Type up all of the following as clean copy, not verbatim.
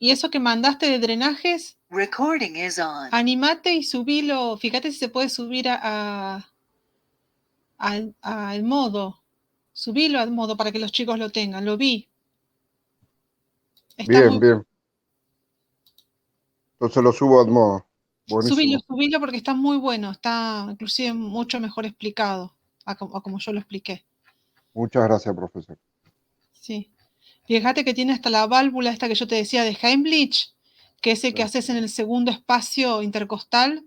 Y eso que mandaste de drenajes, Recording is on. animate y subilo. Fíjate si se puede subir al modo. Subilo al modo para que los chicos lo tengan. Lo vi. Está muy Bien, bueno. bien. Entonces lo subo a modo. Subilo, Buenísimo. subilo porque está muy bueno. Está inclusive mucho mejor explicado a como yo lo expliqué. Muchas gracias, profesor. Sí. Fíjate que tiene hasta la válvula esta que yo te decía de Heimlich, que es el que Sí, haces en el segundo espacio intercostal,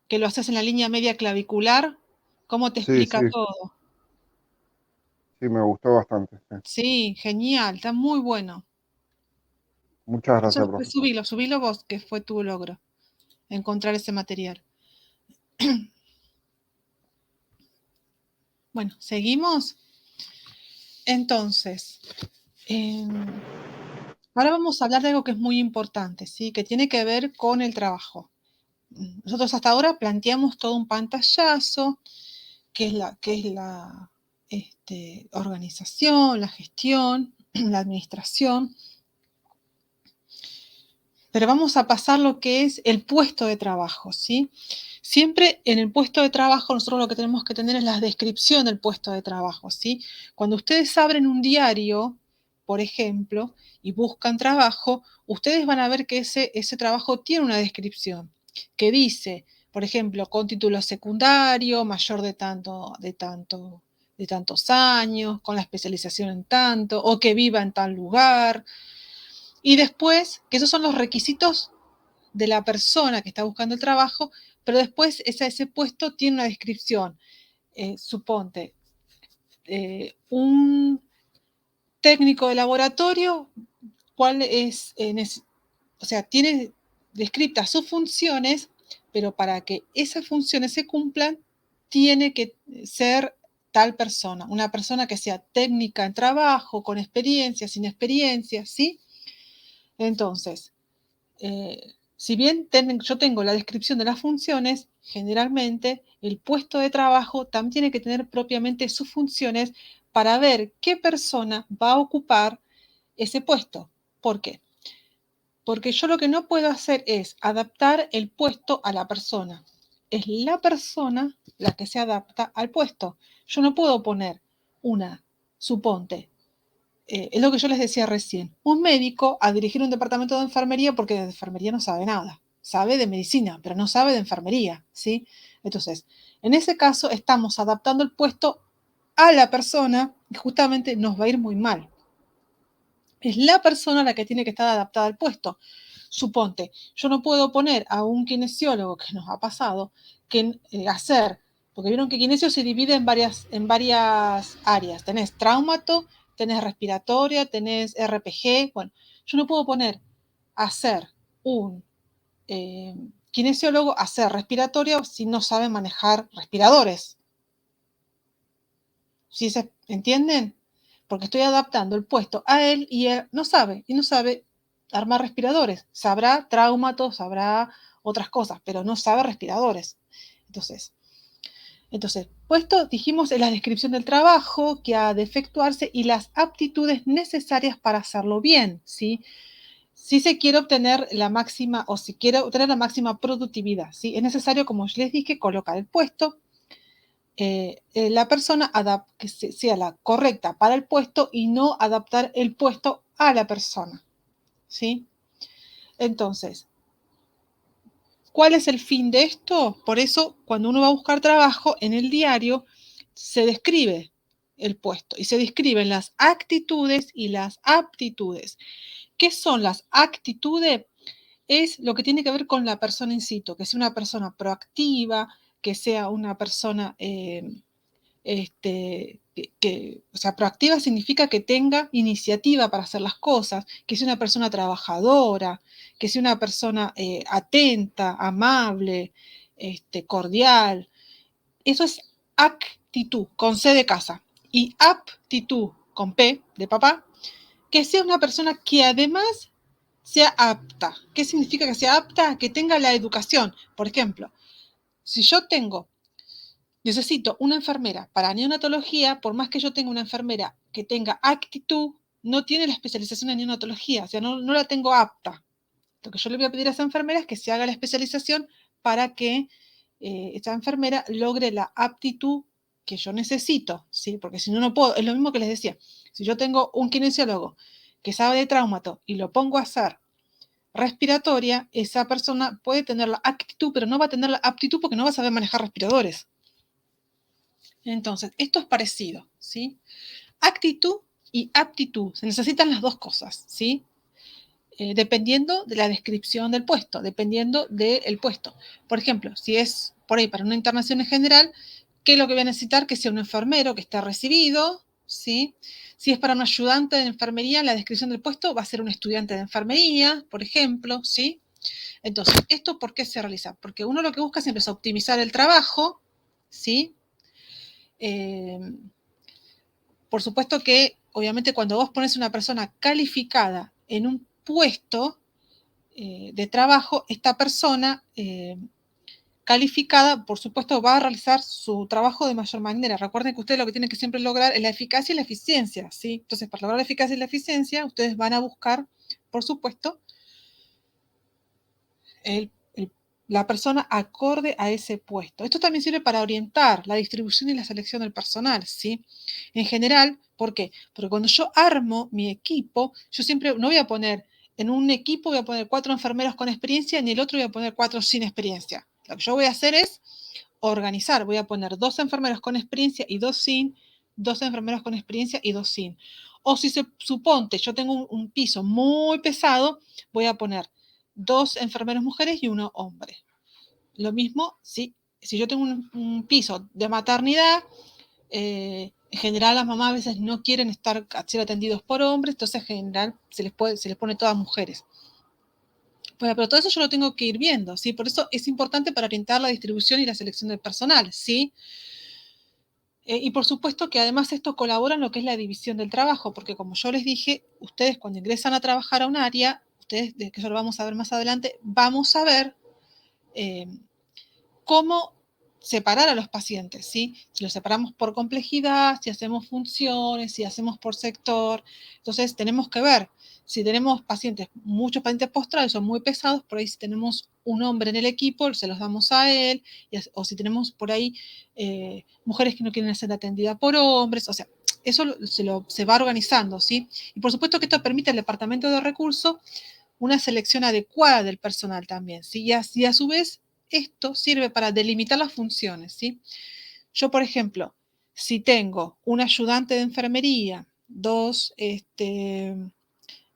que lo haces en la línea media clavicular. ¿Cómo te sí, explica sí, todo? sí, me gustó bastante. Sí. Sí, genial, está muy bueno. Muchas Eso gracias, después profesor. subilo vos, que fue tu logro, encontrar ese material. Bueno, seguimos. Entonces, ahora vamos a hablar de algo que es muy importante, ¿sí? Que tiene que ver con el trabajo. Nosotros hasta ahora planteamos todo un pantallazo, que es la organización, la gestión, la administración, pero vamos a pasar lo que es el puesto de trabajo, ¿sí? Siempre en el puesto de trabajo nosotros lo que tenemos que tener es la descripción del puesto de trabajo, ¿sí? Cuando ustedes abren un diario, por ejemplo, y buscan trabajo, ustedes van a ver que ese trabajo tiene una descripción que dice, por ejemplo, con título secundario, mayor de tantos años, con la especialización en tanto, o que viva en tal lugar. Y después, que esos son los requisitos de la persona que está buscando el trabajo, pero después ese puesto tiene una descripción. Suponte, un técnico de laboratorio, cuál es, o sea, tiene descritas sus funciones, pero para que esas funciones se cumplan, tiene que ser tal persona, una persona que sea técnica en trabajo, con experiencia, sin experiencia, ¿sí? Entonces, si bien yo tengo la descripción de las funciones, generalmente el puesto de trabajo también tiene que tener propiamente sus funciones para ver qué persona va a ocupar ese puesto. ¿Por qué? Porque yo lo que no puedo hacer es adaptar el puesto a la persona. Es la persona la que se adapta al puesto. Yo no puedo poner suponte, es lo que yo les decía recién, un médico a dirigir un departamento de enfermería porque de enfermería no sabe nada, sabe de medicina, pero no sabe de enfermería, ¿sí? Entonces, en ese caso estamos adaptando el puesto a la persona y justamente nos va a ir muy mal. Es la persona la que tiene que estar adaptada al puesto. Suponte, yo no puedo poner a un kinesiólogo, que nos ha pasado, que hacer, porque vieron que kinesio se divide en varias áreas. Tenés traumato, tenés respiratoria, tenés RPG. Bueno, yo no puedo poner a hacer un eh, kinesiólogo, hacer respiratoria si no sabe manejar respiradores. ¿Sí se entienden? Porque estoy adaptando el puesto a él y él no sabe armar respiradores. Sabrá traumatos, sabrá otras cosas, pero no sabe respiradores. Entonces, puesto, dijimos, en la descripción del trabajo que ha de efectuarse y las aptitudes necesarias para hacerlo bien, ¿sí? Si se quiere obtener la máxima o si quiere obtener la máxima productividad, ¿sí? Es necesario, como les dije, colocar el puesto, la persona que sea la correcta para el puesto y no adaptar el puesto a la persona, ¿sí? Entonces, ¿cuál es el fin de esto? Por eso, cuando uno va a buscar trabajo en el diario, se describe el puesto y se describen las actitudes y las aptitudes. ¿Qué son las actitudes? Es lo que tiene que ver con la persona in situ, que sea una persona proactiva, que sea una persona o sea, proactiva significa que tenga iniciativa para hacer las cosas, que sea una persona trabajadora, que sea una persona atenta, amable, cordial. Eso es actitud, con C de casa. Y aptitud, con P de papá, que sea una persona que además sea apta. ¿Qué significa que sea apta? Que tenga la educación. Por ejemplo, si yo necesito una enfermera para neonatología, por más que yo tenga una enfermera que tenga actitud, no tiene la especialización en neonatología, o sea, no la tengo apta. Lo que yo le voy a pedir a esa enfermera es que se haga la especialización para que esa enfermera logre la aptitud que yo necesito, ¿sí? Porque si no, no puedo. Es lo mismo que les decía. Si yo tengo un kinesiólogo que sabe de traumato y lo pongo a hacer respiratoria, esa persona puede tener la actitud, pero no va a tener la aptitud porque no va a saber manejar respiradores. Entonces, esto es parecido, ¿sí? Actitud y aptitud. Se necesitan las dos cosas, ¿sí? Dependiendo de la descripción del puesto, dependiendo del puesto. Por ejemplo, si es por ahí para una internación en general, ¿qué es lo que voy a necesitar? Que sea un enfermero que esté recibido, ¿sí? Si es para un ayudante de enfermería, la descripción del puesto va a ser un estudiante de enfermería, por ejemplo, ¿sí? Entonces, ¿esto por qué se realiza? Porque uno lo que busca siempre es optimizar el trabajo, ¿sí? Eh, por supuesto que, obviamente, cuando vos pones una persona calificada en un puesto, de trabajo, esta persona calificada, por supuesto, va a realizar su trabajo de mayor manera. Recuerden que ustedes lo que tienen que siempre lograr es la eficacia y la eficiencia, ¿sí? Entonces, para lograr la eficacia y la eficiencia, ustedes van a buscar, por supuesto, el, el, la persona acorde a ese puesto. Esto también sirve para orientar la distribución y la selección del personal, ¿sí? En general, ¿por qué? Porque cuando yo armo mi equipo, yo siempre no voy a poner, en un equipo voy a poner 4 enfermeros con experiencia y en el otro voy a poner 4 sin experiencia. Lo que yo voy a hacer es organizar, voy a poner 2 enfermeros con experiencia y 2 sin, 2 enfermeros con experiencia y 2 sin. O si se suponte, yo tengo un piso muy pesado, voy a poner 2 enfermeros mujeres y 1 hombre. Lo mismo si yo tengo un piso de maternidad, en general las mamás a veces no quieren ser atendidos por hombres, entonces en general se les pone todas mujeres. Bueno, pero todo eso yo lo tengo que ir viendo, ¿sí? Por eso es importante para orientar la distribución y la selección del personal, ¿sí? Y por supuesto que además esto colabora en lo que es la división del trabajo, porque como yo les dije, ustedes cuando ingresan a trabajar a un área, ustedes, que eso lo vamos a ver más adelante, vamos a ver eh, cómo separar a los pacientes, ¿sí? Si los separamos por complejidad, si hacemos funciones, si hacemos por sector. Entonces, tenemos que ver si tenemos pacientes, muchos pacientes postrales son muy pesados, por ahí si tenemos un hombre en el equipo, se los damos a él, o si tenemos por ahí mujeres que no quieren ser atendidas por hombres, o sea, eso se va organizando, ¿sí? Y por supuesto que esto permite al departamento de recursos una selección adecuada del personal también, ¿sí? Y a su vez, esto sirve para delimitar las funciones, ¿sí? Yo, por ejemplo, si tengo un ayudante de enfermería, 2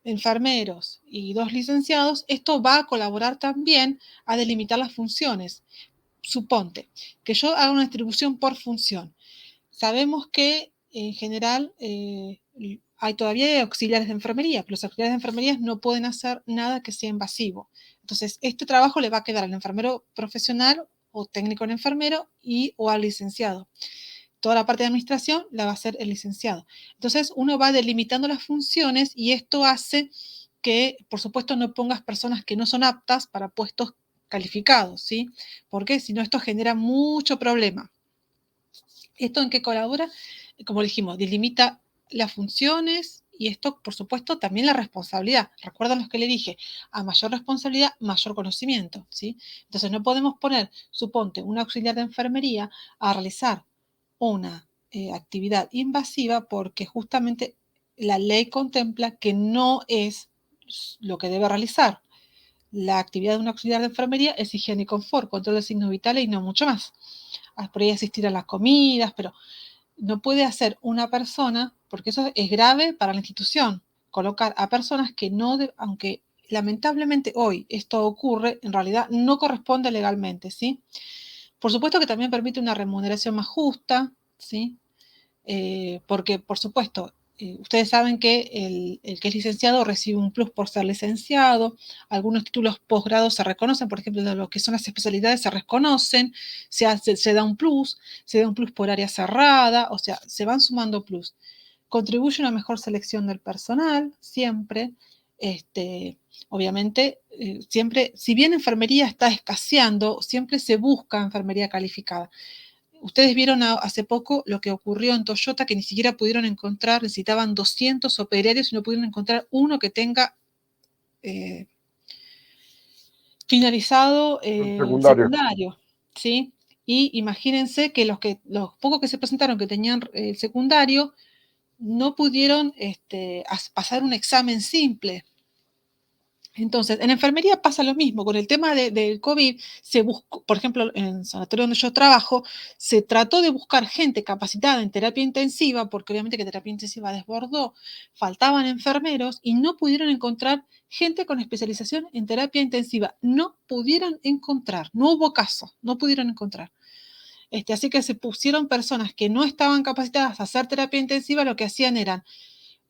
enfermeros y 2 licenciados, esto va a colaborar también a delimitar las funciones. Suponte que yo haga una distribución por función. Sabemos que en general hay todavía auxiliares de enfermería, pero los auxiliares de enfermería no pueden hacer nada que sea invasivo. Entonces, este trabajo le va a quedar al enfermero profesional o técnico en enfermero o al licenciado. Toda la parte de administración la va a hacer el licenciado. Entonces, uno va delimitando las funciones y esto hace que, por supuesto, no pongas personas que no son aptas para puestos calificados, ¿sí? Porque si no, esto genera mucho problema. ¿Esto en qué colabora? Como dijimos, delimita las funciones y esto, por supuesto, también la responsabilidad. ¿Recuerdan los que le dije? A mayor responsabilidad, mayor conocimiento, ¿sí? Entonces no podemos poner, suponte, un auxiliar de enfermería a realizar una actividad invasiva porque justamente la ley contempla que no es lo que debe realizar. La actividad de un auxiliar de enfermería es higiene y confort, control de signos vitales y no mucho más. Por ahí asistir a las comidas, pero no puede hacer una persona, porque eso es grave para la institución, colocar a personas que no, aunque lamentablemente hoy esto ocurre, en realidad no corresponde legalmente, ¿sí? Por supuesto que también permite una remuneración más justa, ¿sí? Porque, por supuesto, ustedes saben que el que es licenciado recibe un plus por ser licenciado, algunos títulos posgrados se reconocen, por ejemplo, de lo que son las especialidades se reconocen, se da un plus, se da un plus por área cerrada, o sea, se van sumando plus. Contribuye a una mejor selección del personal, siempre. Obviamente, siempre, si bien enfermería está escaseando, siempre se busca enfermería calificada. Ustedes vieron hace poco lo que ocurrió en Toyota, que ni siquiera pudieron encontrar, necesitaban 200 operarios y no pudieron encontrar uno que tenga finalizado Secundario. secundario, ¿sí? Y imagínense que los pocos que se presentaron que tenían secundario no pudieron pasar un examen simple. Entonces, en enfermería pasa lo mismo. Con el tema del COVID, se buscó, por ejemplo, en el sanatorio donde yo trabajo, se trató de buscar gente capacitada en terapia intensiva, porque obviamente que terapia intensiva desbordó, faltaban enfermeros y no pudieron encontrar gente con especialización en terapia intensiva. No pudieron encontrar, no hubo caso, no pudieron encontrar. Así que se pusieron personas que no estaban capacitadas a hacer terapia intensiva, lo que hacían eran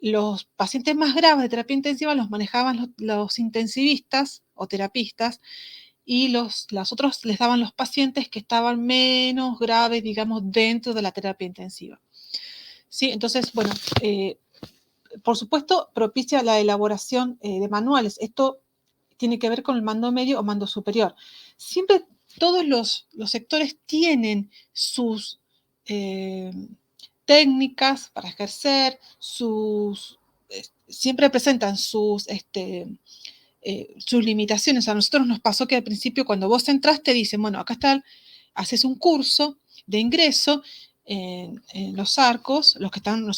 los pacientes más graves de terapia intensiva los manejaban los intensivistas o terapistas y los otros les daban los pacientes que estaban menos graves, digamos, dentro de la terapia intensiva. ¿Sí? Entonces, bueno, por supuesto, propicia la elaboración de manuales. Esto tiene que ver con el mando medio o mando superior. Siempre todos los sectores tienen sus técnicas para ejercer, siempre presentan sus limitaciones. A nosotros nos pasó que al principio cuando vos entras te dicen, bueno, acá está, haces un curso de ingreso en los arcos, los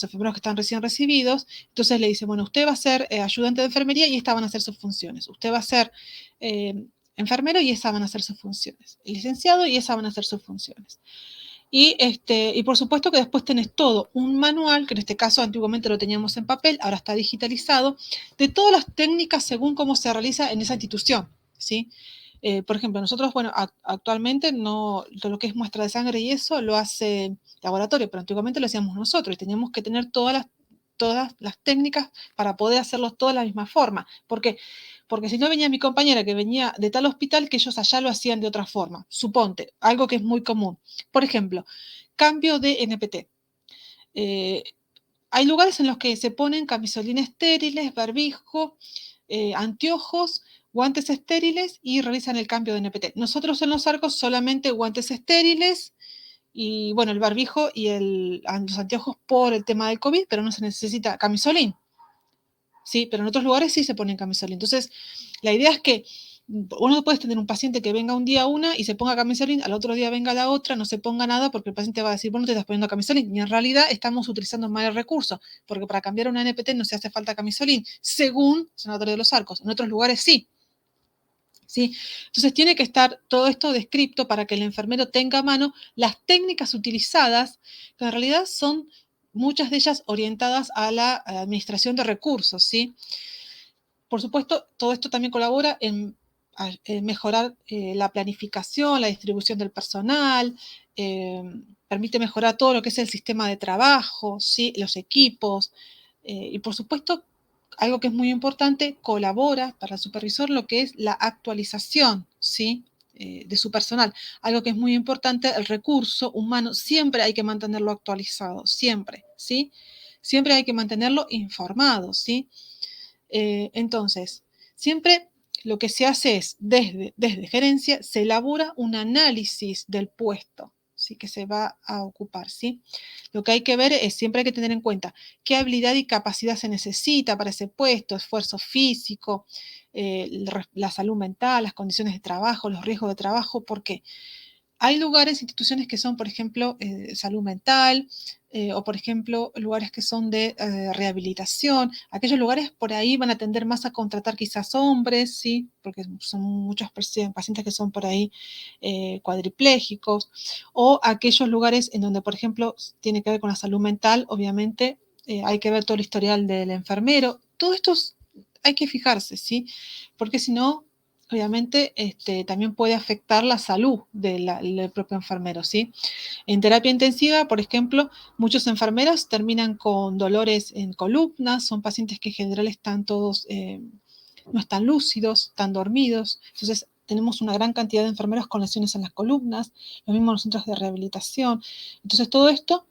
enfermeros que están recién recibidos, entonces le dicen, bueno, usted va a ser ayudante de enfermería y estas van a ser sus funciones. Usted va a ser enfermero y esas van a ser sus funciones. El licenciado y esas van a ser sus funciones. Y por supuesto que después tenés todo un manual, que en este caso antiguamente lo teníamos en papel, ahora está digitalizado, de todas las técnicas según cómo se realiza en esa institución, ¿sí? Por ejemplo, nosotros, bueno, actualmente no, todo lo que es muestra de sangre y eso lo hace laboratorio, pero antiguamente lo hacíamos nosotros y teníamos que tener todas las técnicas para poder hacerlos todas de la misma forma. ¿Por qué? Porque si no venía mi compañera que venía de tal hospital que ellos allá lo hacían de otra forma. Suponte, algo que es muy común. Por ejemplo, cambio de NPT. Hay lugares en los que se ponen camisolines estériles, barbijo, anteojos, guantes estériles y realizan el cambio de NPT. Nosotros en los arcos solamente guantes estériles y bueno, el barbijo y los anteojos por el tema del COVID, pero no se necesita camisolín. Sí, pero en otros lugares sí se ponen camisolín. Entonces, la idea es que uno puede tener un paciente que venga un día una y se ponga camisolín, al otro día venga la otra, no se ponga nada porque el paciente va a decir, bueno, te estás poniendo camisolín. Y en realidad estamos utilizando mal el recurso, porque para cambiar una NPT no se hace falta camisolín, según el Sanatorio de los Arcos. En otros lugares sí. ¿Sí? Entonces tiene que estar todo esto descrito para que el enfermero tenga a mano las técnicas utilizadas, que en realidad son muchas de ellas orientadas a la administración de recursos, ¿sí? Por supuesto, todo esto también colabora en mejorar la planificación, la distribución del personal, permite mejorar todo lo que es el sistema de trabajo, ¿sí? Los equipos, y por supuesto, algo que es muy importante, colabora para el supervisor lo que es la actualización, ¿sí? De su personal. Algo que es muy importante, el recurso humano, siempre hay que mantenerlo actualizado, siempre, ¿sí? Siempre hay que mantenerlo informado, ¿sí? Entonces, siempre lo que se hace es, desde gerencia, se elabora un análisis del puesto, ¿sí? Que se va a ocupar, ¿sí? Lo que hay que ver es, siempre hay que tener en cuenta qué habilidad y capacidad se necesita para ese puesto, esfuerzo físico, la salud mental, las condiciones de trabajo, los riesgos de trabajo, porque hay lugares, instituciones que son, por ejemplo, salud mental, o por ejemplo, lugares que son de rehabilitación. Aquellos lugares por ahí van a tender más a contratar quizás hombres, ¿sí? Porque son muchos pacientes que son por ahí cuadriplégicos. O aquellos lugares en donde, por ejemplo, tiene que ver con la salud mental, obviamente hay que ver todo el historial del enfermero. Todo esto hay que fijarse, ¿sí? Porque si no, obviamente también puede afectar la salud del propio enfermero, ¿sí? En terapia intensiva, por ejemplo, muchos enfermeros terminan con dolores en columnas, son pacientes que en general están todos, no están lúcidos, están dormidos, entonces tenemos una gran cantidad de enfermeros con lesiones en las columnas, lo mismo en los centros de rehabilitación. Entonces todo esto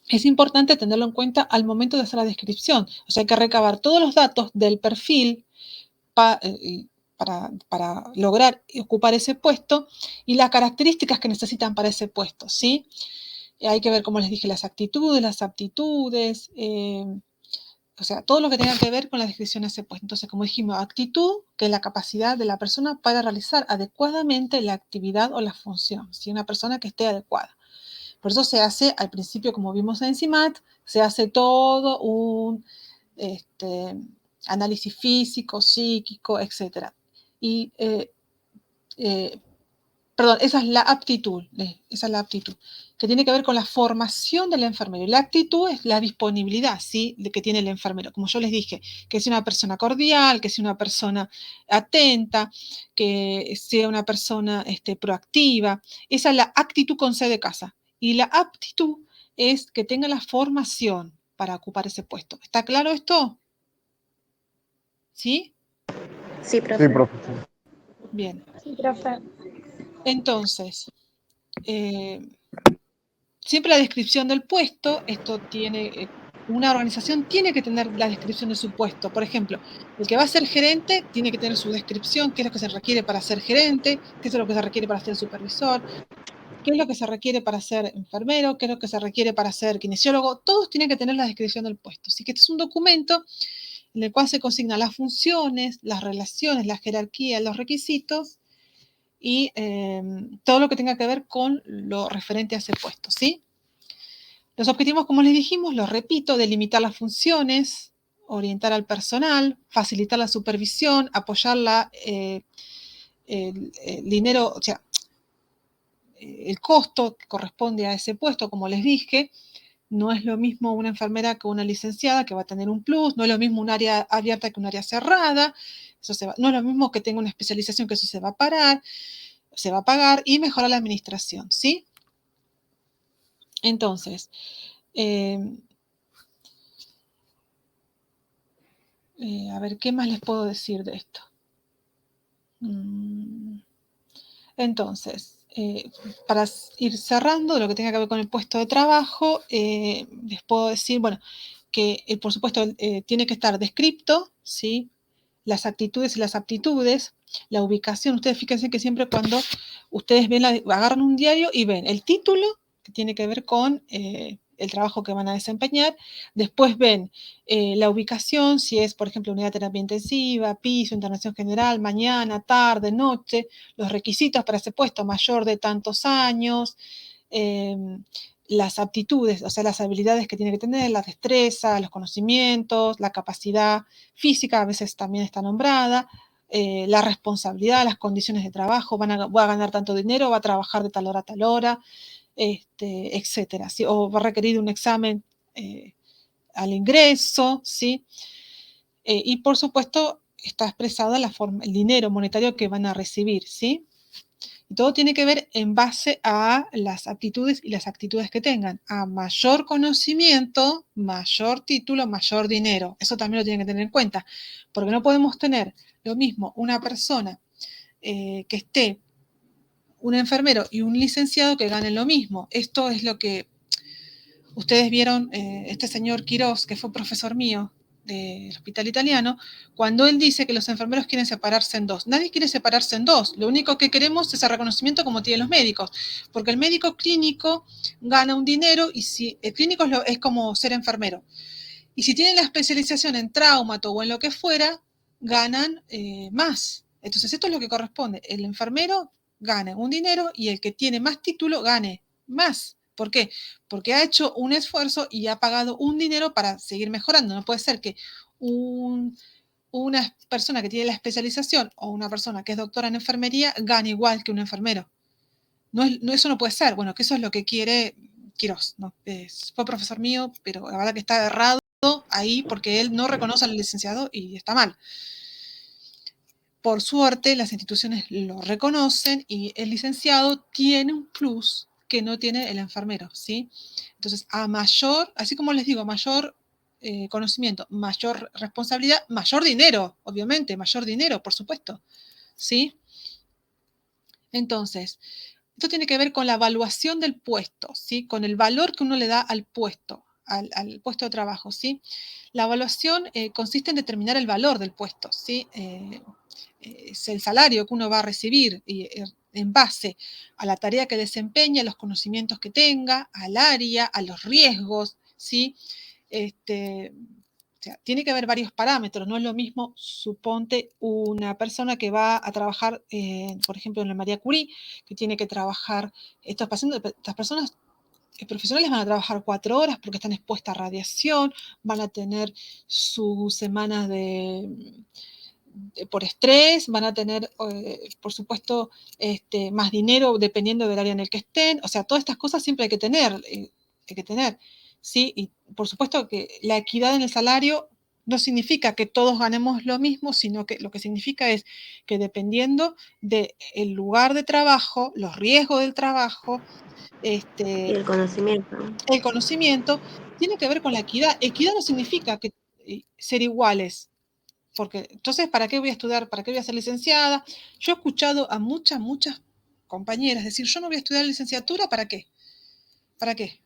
es importante tenerlo en cuenta al momento de hacer la descripción, o sea, hay que recabar todos los datos del perfil para lograr ocupar ese puesto y las características que necesitan para ese puesto, ¿sí? Hay que ver, como les dije, las actitudes, las aptitudes, o sea, todo lo que tenga que ver con la descripción de ese puesto. Entonces, como dijimos, actitud, que es la capacidad de la persona para realizar adecuadamente la actividad o la función, ¿sí? Una persona que esté adecuada. Por eso se hace, al principio, como vimos en CIMAT, se hace todo un análisis físico, psíquico, etc. Y perdón, esa es la aptitud, que tiene que ver con la formación del enfermero. Y la actitud es la disponibilidad, ¿sí?, de que tiene el enfermero. Como yo les dije, que sea una persona cordial, que sea una persona atenta, que sea una persona proactiva. Esa es la actitud con C de casa. Y la aptitud es que tenga la formación para ocupar ese puesto. ¿Está claro esto? ¿Sí? Sí, Sí, profe. profesor. Bien. Sí, profe. Entonces, siempre la descripción del puesto, esto tiene, una organización tiene que tener la descripción de su puesto. Por ejemplo, el que va a ser gerente tiene que tener su descripción, qué es lo que se requiere para ser gerente, qué es lo que se requiere para ser supervisor, qué es lo que se requiere para ser enfermero, qué es lo que se requiere para ser kinesiólogo. Todos tienen que tener la descripción del puesto. Así que este es un documento en el cual se consignan las funciones, las relaciones, la jerarquía, los requisitos y todo lo que tenga que ver con lo referente a ese puesto, ¿sí? Los objetivos, como les dijimos, los repito, delimitar las funciones, orientar al personal, facilitar la supervisión, apoyar el dinero, o sea, el costo que corresponde a ese puesto, como les dije. No es lo mismo una enfermera que una licenciada, que va a tener un plus, no es lo mismo un área abierta que un área cerrada, no es lo mismo que tenga una especialización, que eso se va a pagar, y mejorar la administración, ¿sí? Entonces, a ver, ¿qué más les puedo decir de esto? Entonces, para ir cerrando lo que tenga que ver con el puesto de trabajo, les puedo decir, bueno, que por supuesto tiene que estar descripto, ¿sí? Las actitudes y las aptitudes, la ubicación. Ustedes fíjense que siempre cuando ustedes agarran un diario y ven el título, que tiene que ver con el trabajo que van a desempeñar, después ven la ubicación, si es, por ejemplo, unidad de terapia intensiva, piso, internación general, mañana, tarde, noche, los requisitos para ese puesto, mayor de tantos años, las aptitudes, o sea, las habilidades que tiene que tener, la destreza, los conocimientos, la capacidad física, a veces también está nombrada, la responsabilidad, las condiciones de trabajo, va a ganar tanto dinero, va a trabajar de tal hora, etcétera, ¿sí? O va a requerir un examen al ingreso, ¿sí? Y por supuesto está expresada el dinero monetario que van a recibir, ¿sí? Y todo tiene que ver en base a las aptitudes y las actitudes que tengan. A mayor conocimiento, mayor título, mayor dinero. Eso también lo tienen que tener en cuenta, porque no podemos tener lo mismo una persona que esté, un enfermero y un licenciado que ganen lo mismo. Esto es lo que ustedes vieron, este señor Quirós, que fue profesor mío del Hospital Italiano, cuando él dice que los enfermeros quieren separarse en dos. Nadie quiere separarse en dos. Lo único que queremos es el reconocimiento como tienen los médicos, porque el médico clínico gana un dinero y si el clínico es como ser enfermero. Y si tienen la especialización en traumato o en lo que fuera, ganan más. Entonces esto es lo que corresponde. El enfermero gane un dinero y el que tiene más título gane más. ¿Por qué? Porque ha hecho un esfuerzo y ha pagado un dinero para seguir mejorando. No puede ser que una persona que tiene la especialización o una persona que es doctora en enfermería gane igual que un enfermero. Eso no puede ser. Bueno, que eso es lo que quiere Quirós, ¿no? Fue profesor mío, pero la verdad que está errado ahí porque él no reconoce al licenciado y está mal. Por suerte, las instituciones lo reconocen y el licenciado tiene un plus que no tiene el enfermero, ¿sí? Entonces, a mayor, así como les digo, a mayor conocimiento, mayor responsabilidad, mayor dinero, obviamente, mayor dinero, por supuesto, ¿sí? Entonces, esto tiene que ver con la evaluación del puesto, ¿sí? Con el valor que uno le da al puesto, al puesto de trabajo, ¿sí? La evaluación consiste en determinar el valor del puesto, ¿sí? es el salario que uno va a recibir en base a la tarea que desempeña, a los conocimientos que tenga, al área, a los riesgos, ¿sí? O sea, tiene que haber varios parámetros, no es lo mismo, suponte, una persona que va a trabajar, por ejemplo, en la María Curie, que tiene que trabajar, estas personas profesionales van a trabajar 4 horas porque están expuestas a radiación, van a tener sus semanas por estrés, van a tener, por supuesto, más dinero dependiendo del área en el que estén. O sea, todas estas cosas siempre hay que tener, ¿sí? Y por supuesto que la equidad en el salario no significa que todos ganemos lo mismo, sino que lo que significa es que dependiendo del lugar de trabajo, los riesgos del trabajo, Y el conocimiento. el conocimiento, tiene que ver con la equidad. Equidad no significa que ser iguales, porque entonces, ¿para qué voy a estudiar? ¿Para qué voy a ser licenciada? Yo he escuchado a muchas compañeras decir, yo no voy a estudiar licenciatura, ¿para qué? ¿Para qué?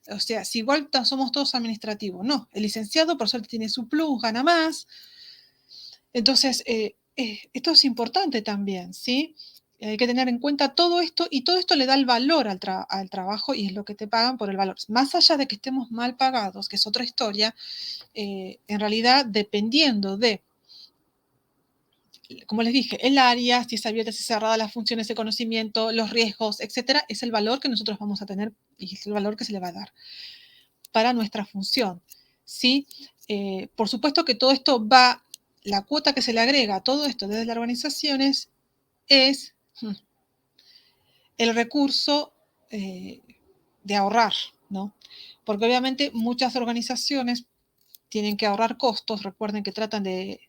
O sea, si igual somos todos administrativos, no. El licenciado, por suerte, tiene su plus, gana más. Entonces, esto es importante también, ¿sí? Hay que tener en cuenta todo esto y todo esto le da el valor al trabajo y es lo que te pagan por el valor. Más allá de que estemos mal pagados, que es otra historia, en realidad dependiendo de, como les dije, el área, si es abierta, si es cerrada, las funciones de conocimiento, los riesgos, etcétera, es el valor que nosotros vamos a tener y es el valor que se le va a dar para nuestra función, ¿sí? Por supuesto que todo esto va, la cuota que se le agrega a todo esto desde las organizaciones es el recurso de ahorrar, ¿no? Porque obviamente muchas organizaciones tienen que ahorrar costos, recuerden que tratan de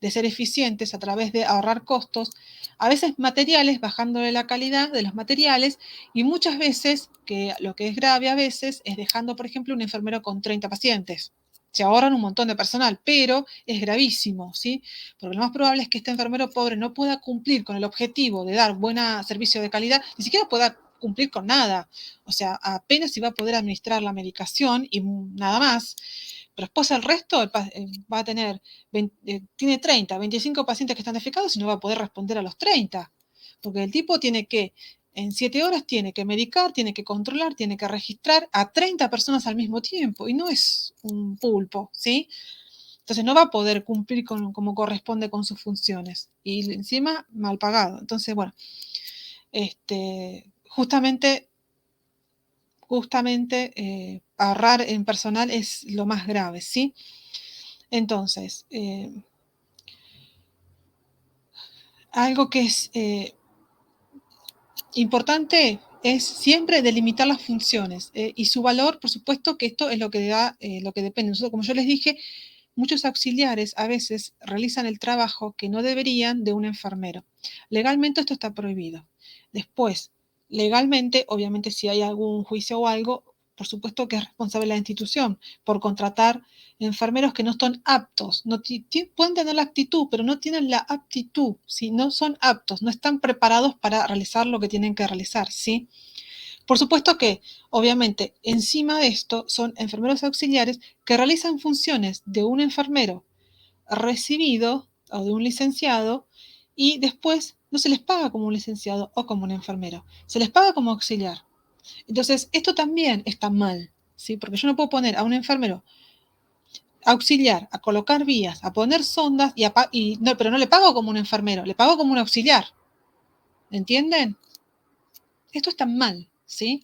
ser eficientes a través de ahorrar costos, a veces materiales, bajándole la calidad de los materiales, y muchas veces, que lo que es grave a veces, es dejando, por ejemplo, un enfermero con 30 pacientes. Se ahorran un montón de personal, pero es gravísimo, ¿sí? Porque lo más probable es que este enfermero pobre no pueda cumplir con el objetivo de dar buen servicio de calidad, ni siquiera pueda cumplir con nada. O sea, apenas si va a poder administrar la medicación y nada más. Pero después el resto va a tener, tiene 30, 25 pacientes que están defecados y no va a poder responder a los 30. Porque el tipo tiene que, en 7 horas, tiene que medicar, tiene que controlar, tiene que registrar a 30 personas al mismo tiempo. Y no es un pulpo, ¿sí? Entonces no va a poder cumplir como corresponde con sus funciones. Y encima mal pagado. Entonces, bueno, justamente ahorrar en personal es lo más grave, ¿sí? Entonces, algo que es importante es siempre delimitar las funciones y su valor, por supuesto que esto es lo que da, lo que depende. Nosotros, como yo les dije, muchos auxiliares a veces realizan el trabajo que no deberían de un enfermero. Legalmente esto está prohibido. Después, legalmente, obviamente si hay algún juicio o algo, por supuesto que es responsable la institución por contratar enfermeros que no están aptos. No pueden tener la actitud, pero no tienen la aptitud, ¿sí? No son aptos, no están preparados para realizar lo que tienen que realizar, ¿sí? Por supuesto que, obviamente, encima de esto son enfermeros auxiliares que realizan funciones de un enfermero recibido o de un licenciado y después no se les paga como un licenciado o como un enfermero, se les paga como auxiliar. Entonces, esto también está mal, ¿sí? Porque yo no puedo poner a un enfermero auxiliar a colocar vías, a poner sondas no, pero no le pago como un enfermero, le pago como un auxiliar. ¿Entienden? Esto está mal, ¿sí?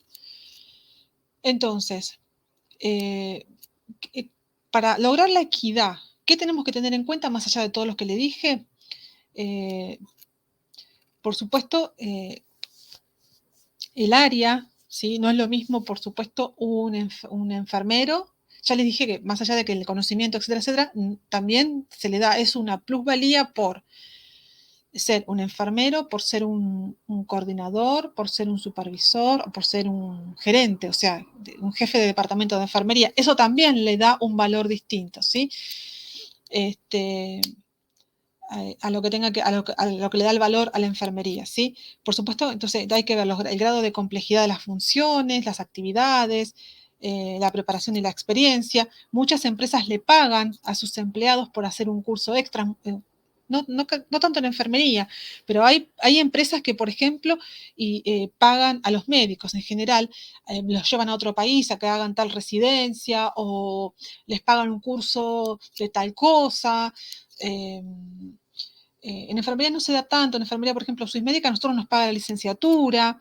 Entonces, eh, para lograr la equidad, ¿qué tenemos que tener en cuenta más allá de todos los que le dije? Por supuesto, el área, ¿sí? No es lo mismo, por supuesto, un enfermero. Ya les dije que más allá de que el conocimiento, etcétera, etcétera, también se le da, es una plusvalía por ser un enfermero, por ser un coordinador, por ser un supervisor o por ser un gerente, o sea, un jefe de departamento de enfermería. Eso también le da un valor distinto, ¿sí? A lo que tenga que, a lo que le da el valor a la enfermería, ¿sí? Por supuesto, entonces hay que ver el grado de complejidad de las funciones, las actividades, la preparación y la experiencia. Muchas empresas le pagan a sus empleados por hacer un curso extra. no tanto en enfermería, pero hay empresas que, por ejemplo, pagan a los médicos en general, los llevan a otro país a que hagan tal residencia o les pagan un curso de tal cosa. En enfermería no se da tanto. En enfermería, por ejemplo, Swissmedica, a nosotros nos paga la licenciatura,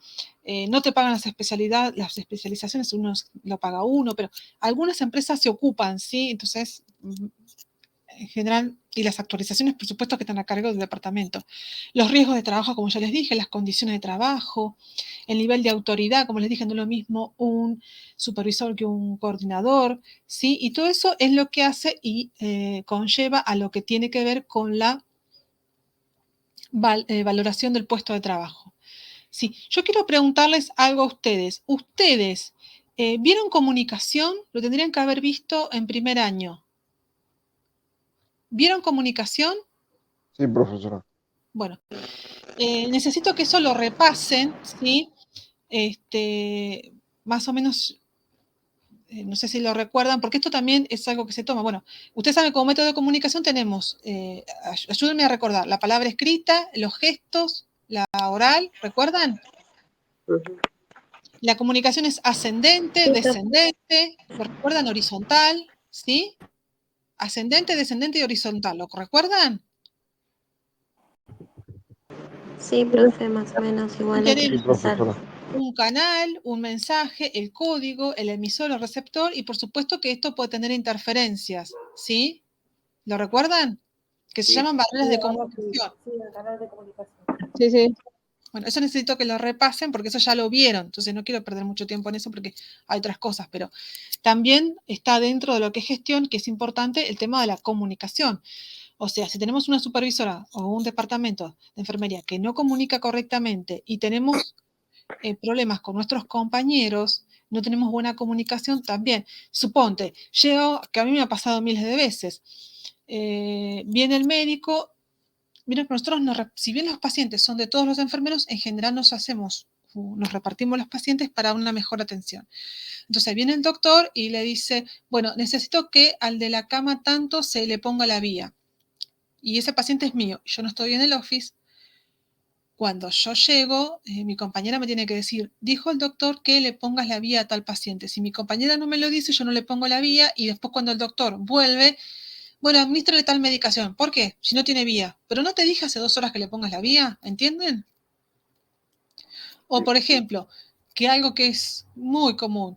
no te pagan las especializaciones, uno lo paga uno, pero algunas empresas se ocupan, ¿sí? Entonces, en general, y las actualizaciones, por supuesto, que están a cargo del departamento. Los riesgos de trabajo, como ya les dije, las condiciones de trabajo, el nivel de autoridad, como les dije, no es lo mismo un supervisor que un coordinador, ¿sí? Y todo eso es lo que hace y conlleva a lo que tiene que ver con la valoración del puesto de trabajo. Sí, yo quiero preguntarles algo a ustedes. ¿Ustedes vieron comunicación? Lo tendrían que haber visto en primer año. ¿Vieron comunicación? Sí, profesora. Bueno, necesito que eso lo repasen, ¿sí? Más o menos, no sé si lo recuerdan, porque esto también es algo que se toma. Bueno, ustedes saben que como método de comunicación tenemos, ayúdenme a recordar, la palabra escrita, los gestos, la oral, ¿recuerdan? La comunicación es ascendente, descendente, ¿lo recuerdan? Horizontal, ¿sí? Ascendente, descendente y horizontal, ¿lo recuerdan? Sí, profe, más o menos igual hay que Sí, Tenemos repasar. profesora. un canal, un mensaje, el código, el emisor, el receptor, y por supuesto que esto puede tener interferencias, ¿sí? ¿Lo recuerdan? Que se llaman barreras de comunicación. Sí, el canal de comunicación. Sí, sí. Bueno, eso necesito que lo repasen porque eso ya lo vieron, entonces no quiero perder mucho tiempo en eso porque hay otras cosas, pero también está dentro de lo que es gestión, que es importante el tema de la comunicación. O sea, si tenemos una supervisora o un departamento de enfermería que no comunica correctamente y tenemos problemas con nuestros compañeros, no tenemos buena comunicación también. Suponte, llego, que a mí me ha pasado miles de veces, viene el médico. Miren, nosotros, si bien los pacientes son de todos los enfermeros, en general nos repartimos los pacientes para una mejor atención. Entonces viene el doctor y le dice, bueno, necesito que al de la cama tanto se le ponga la vía. Y ese paciente es mío. Yo no estoy en el office. Cuando yo llego, mi compañera me tiene que decir, dijo el doctor que le pongas la vía a tal paciente. Si mi compañera no me lo dice, yo no le pongo la vía y después cuando el doctor vuelve, bueno, administrale tal medicación. ¿Por qué? Si no tiene vía. Pero no te dije hace 2 horas que le pongas la vía, ¿entienden? O, por ejemplo, que algo que es muy común,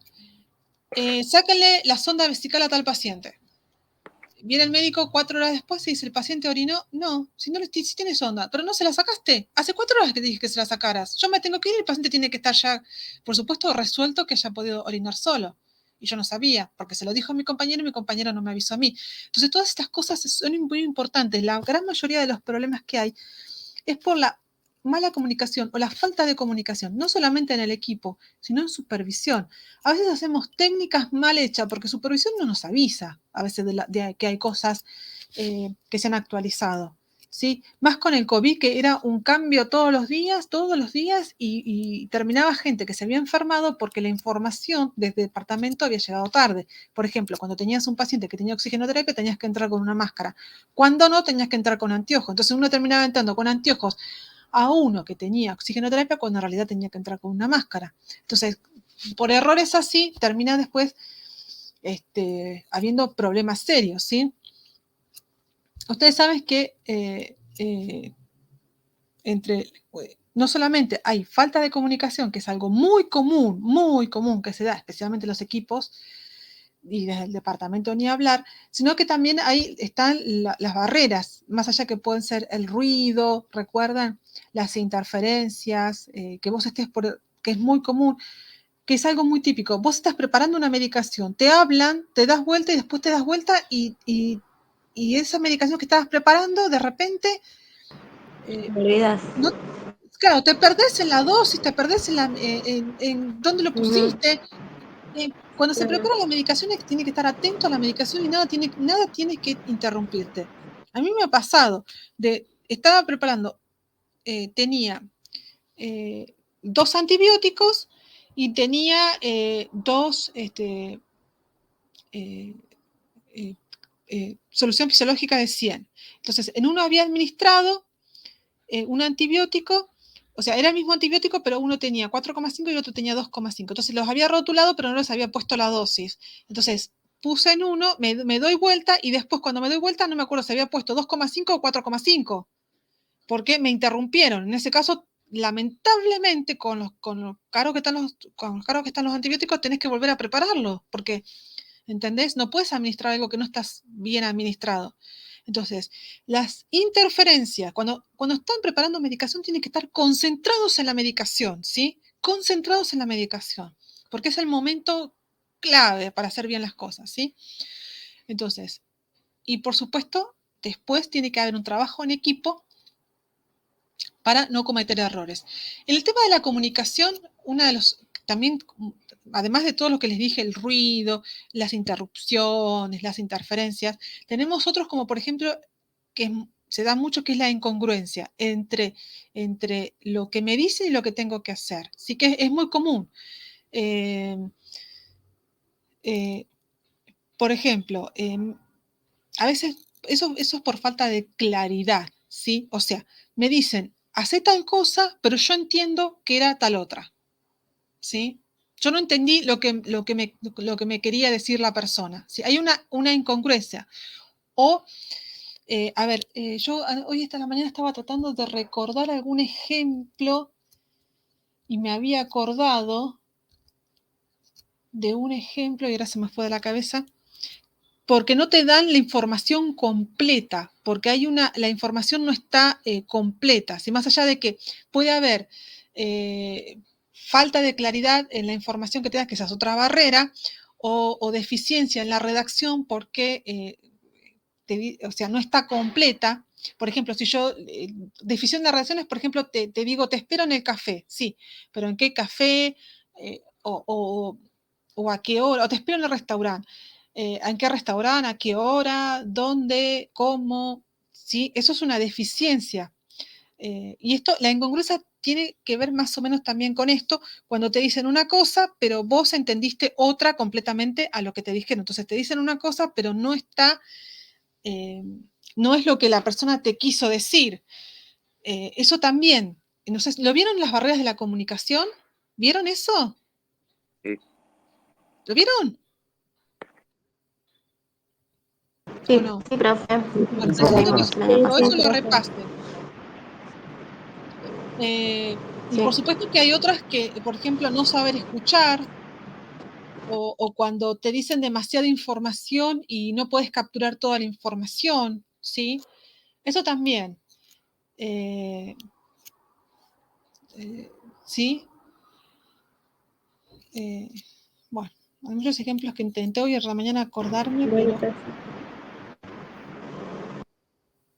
sáquenle la sonda vesical a tal paciente. Viene el médico 4 horas después y dice, ¿el paciente orinó? No, si tiene sonda, pero no se la sacaste. Hace 4 horas que te dije que se la sacaras. Yo me tengo que ir y el paciente tiene que estar ya, por supuesto, resuelto que haya podido orinar solo. Y yo no sabía, porque se lo dijo a mi compañero y mi compañero no me avisó a mí. Entonces, todas estas cosas son muy importantes. La gran mayoría de los problemas que hay es por la mala comunicación o la falta de comunicación, no solamente en el equipo, sino en supervisión. A veces hacemos técnicas mal hechas porque supervisión no nos avisa a veces de que hay cosas que se han actualizado. ¿Sí? Más con el COVID, que era un cambio todos los días, y terminaba gente que se había enfermado porque la información desde el departamento había llegado tarde. Por ejemplo, cuando tenías un paciente que tenía oxigenoterapia, tenías que entrar con una máscara. Cuando no, tenías que entrar con anteojos. Entonces uno terminaba entrando con anteojos a uno que tenía oxigenoterapia cuando en realidad tenía que entrar con una máscara. Entonces, por errores así, termina después habiendo problemas serios, ¿sí? Ustedes saben que no solamente hay falta de comunicación, que es algo muy común que se da, especialmente en los equipos, y desde el departamento ni hablar, sino que también ahí están las barreras, más allá que pueden ser el ruido, recuerdan, las interferencias, que vos estés que es muy común, que es algo muy típico. Vos estás preparando una medicación, te hablan, te das vuelta y después te das vuelta y esa medicación que estabas preparando, de repente, Te olvidas. no, claro, te perdés en la dosis, te perdés en dónde lo pusiste. Cuando se Claro. prepara la medicación tiene que estar atento a la medicación y nada tiene que interrumpirte. A mí me ha pasado, estaba preparando, tenía 2 antibióticos y tenía 2 eh, eh, solución fisiológica de 100. Entonces, en uno había administrado un antibiótico, o sea, era el mismo antibiótico, pero uno tenía 4,5 y el otro tenía 2,5. Entonces, los había rotulado, pero no les había puesto la dosis. Entonces, puse en uno, me doy vuelta y después cuando me doy vuelta no me acuerdo si había puesto 2,5 o 4,5, porque me interrumpieron. En ese caso, lamentablemente, con los caros que están los antibióticos, tenés que volver a prepararlos, porque, ¿entendés? No puedes administrar algo que no estás bien administrado. Entonces, las interferencias, cuando están preparando medicación, tienen que estar concentrados en la medicación, ¿sí? Concentrados en la medicación, porque es el momento clave para hacer bien las cosas, ¿sí? Entonces, y por supuesto, después tiene que haber un trabajo en equipo para no cometer errores. En el tema de la comunicación, una de los, también, además de todo lo que les dije, el ruido, las interrupciones, las interferencias, tenemos otros como por ejemplo, que se da mucho, que es la incongruencia entre lo que me dicen y lo que tengo que hacer. Sí que es muy común. Por ejemplo, a veces eso es por falta de claridad, ¿sí? O sea, me dicen, hace tal cosa, pero yo entiendo que era tal otra, ¿sí? Yo no entendí lo que me quería decir la persona, ¿sí? Hay una incongruencia. O, a ver, yo hoy esta la mañana estaba tratando de recordar algún ejemplo y me había acordado de un ejemplo y ahora se me fue de la cabeza. Porque no te dan la información completa, porque la información no está completa. Si más allá de que puede haber falta de claridad en la información que te das, que esa es otra barrera, o deficiencia en la redacción porque o sea, no está completa. Por ejemplo, si yo, deficiencia en la redacción es, por ejemplo, te digo, te espero en el café, sí, pero ¿en qué café? O a qué hora, o te espero en el restaurante. ¿En qué restaurante? ¿A qué hora? ¿Dónde? ¿Cómo? ¿Sí? Eso es una deficiencia. Y esto, la incongruencia tiene que ver más o menos también con esto, cuando te dicen una cosa, pero vos entendiste otra completamente a lo que te dijeron. Entonces te dicen una cosa, pero no está, no es lo que la persona te quiso decir. Eso también, no sé, ¿lo vieron las barreras de la comunicación? ¿Vieron eso? Sí. ¿Lo vieron? Sí, ¿O no? sí, profe. Bueno, Sí, necesito profesora. que Me todo pasó. eso lo repasen. Y Sí. por supuesto que hay otras que, por ejemplo, no saber escuchar o cuando te dicen demasiada información y no puedes capturar toda la información, ¿sí? Eso también. Eh, ¿Sí? Eh, bueno, hay muchos ejemplos que intenté hoy en la mañana acordarme, Bueno, pero profe.